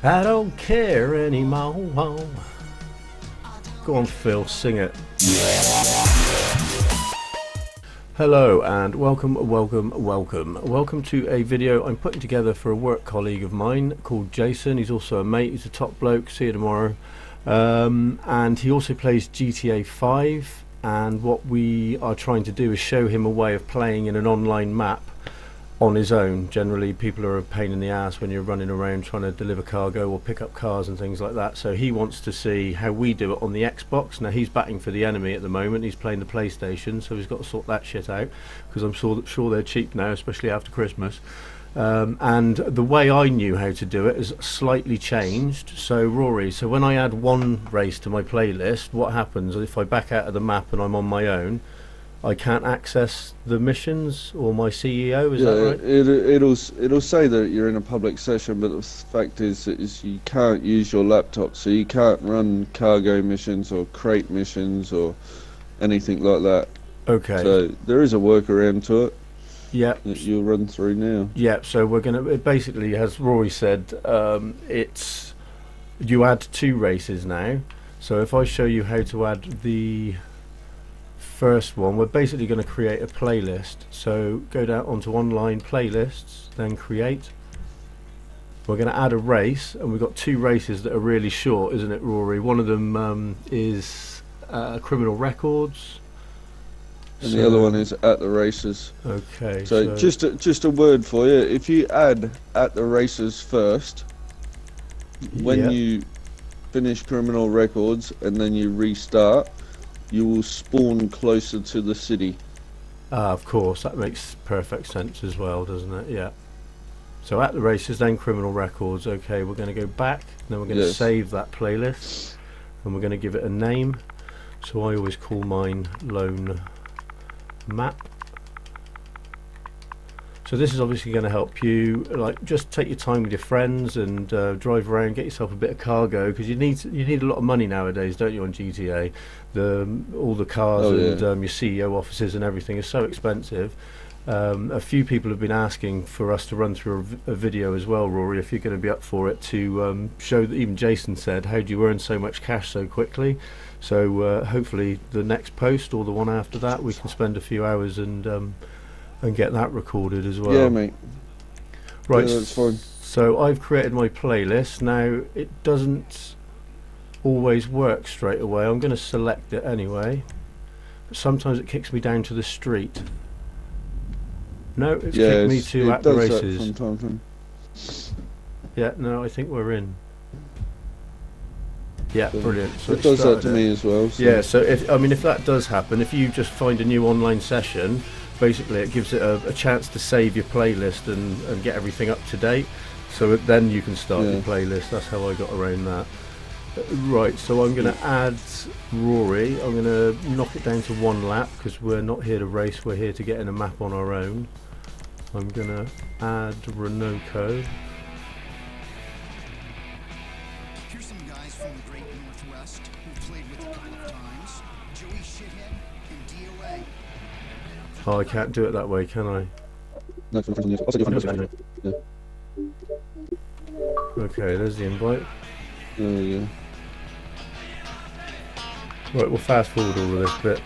I don't care anymore. Go on, Phil, sing it. Hello and welcome to a video I'm putting together for a work colleague of mine called Jason. He's also a mate, he's a top bloke, see you tomorrow. And he also plays GTA 5, and what we are trying to do is show him a way of playing in an online map on his own. Generally people are a pain in the ass when you're running around trying to deliver cargo or pick up cars and things like that, so he wants to see how we do it on the Xbox. Now he's batting for the enemy at the moment, he's playing the PlayStation, so he's got to sort that shit out because I'm sure they're cheap now, especially after Christmas. And the way I knew how to do it has slightly changed. So Rory, so when I add one race to my playlist, what happens if I back out of the map and I'm on my own? I can't access the missions or my CEO, is that right? It'll say that you're in a public session, but the fact is you can't use your laptop, so you can't run cargo missions or crate missions or anything like that. Okay. So there is a workaround to it. Yeah. That you'll run through now. Yeah. So we're gonna. It basically, as Rory said, it's you add two races now. So if I show you how to add the first one, we're basically going to create a playlist. So go down onto online playlists, then create. We're going to add a race, and we've got two races that are really short, isn't it, Rory? One of them is criminal records, and the other one is at the races. Okay. So just a word for you. If you add at the races first, when you finish criminal records and then you restart, you will spawn closer to the city. Of course, that makes perfect sense as well, doesn't it? Yeah. So at the races, then criminal records. Okay, we're going to go back, then we're going to save that playlist, and we're going to give it a name. So I always call mine Lone Map. So this is obviously going to help you, like, just take your time with your friends and drive around, get yourself a bit of cargo, because you need a lot of money nowadays, don't you, on GTA? All the cars and your CEO offices and everything is so expensive. A few people have been asking for us to run through a video as well, Rory, if you're going to be up for it, to show that, even Jason said, how do you earn so much cash so quickly? So hopefully the next post or the one after that, we can spend a few hours and get that recorded as well. Yeah, mate. Right, yeah, that's fine. So I've created my playlist. Now it doesn't always work straight away. I'm going to select it anyway, but sometimes it kicks me down to the street. No, it's kicked me to at the races. From time to time. Yeah, no, I think we're in. Yeah, brilliant. So it does that to me as well. So. Yeah, so if that does happen, if you just find a new online session, basically it gives it a chance to save your playlist and get everything up to date, so then you can start your playlist. That's how I got around that. Right, so I'm going to add Rory. I'm going to knock it down to 1 lap because we're not here to race, we're here to get in a map on our own. I'm going to add Renoco. Here's some guys from the great Northwest who've played with a couple of times. Joey Shithead and DOA. Oh, I can't do it that way, can I? No, from the I'll send you a yeah. Okay, there's the invite. Yeah. Right, we'll fast forward all of this bit.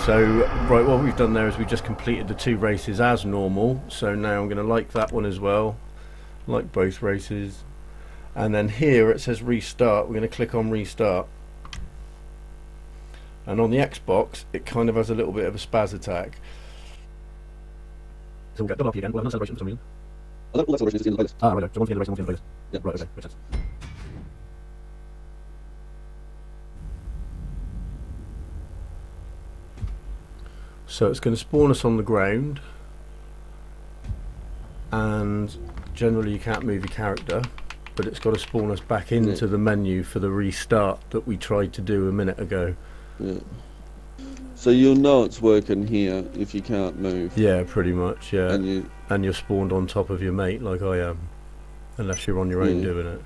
So, right, what we've done there is we've just completed the 2 races as normal. So now I'm going to like that one as well, like both races. And then here it says restart. We're going to click on restart. And on the Xbox, it kind of has a little bit of a spaz attack. So we'll get double up again. We'll have no celebration for some reason. All acceleration is in the playlist. Ah, right. So one's the end of the race and one's the end of the playlist. Yeah. Right, okay, makes sense. So it's going to spawn us on the ground, and generally you can't move your character, but it's got to spawn us back into the menu for the restart that we tried to do a minute ago. Yeah. So you'll know it's working here if you can't move. Yeah, pretty much, yeah. And you're spawned on top of your mate like I am, unless you're on your own doing it.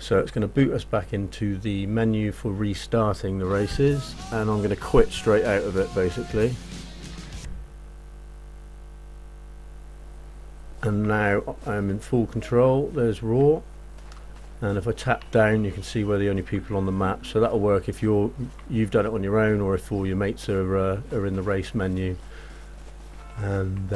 So it's going to boot us back into the menu for restarting the races, and I'm going to quit straight out of it basically. And now I'm in full control. There's Raw, and if I tap down you can see we're the only people on the map, so that'll work if you've done it on your own or if all your mates are in the race menu. And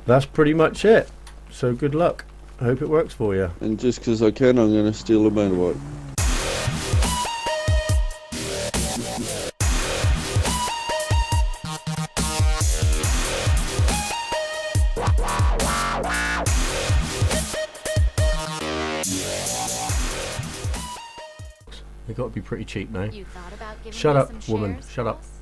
that's pretty much it, so good luck. I hope it works for you. And just because I can, I'm going to steal a motorbike. They've got to be pretty cheap now. You thought about giving Shut me up, some woman. shares, Shut up. boss?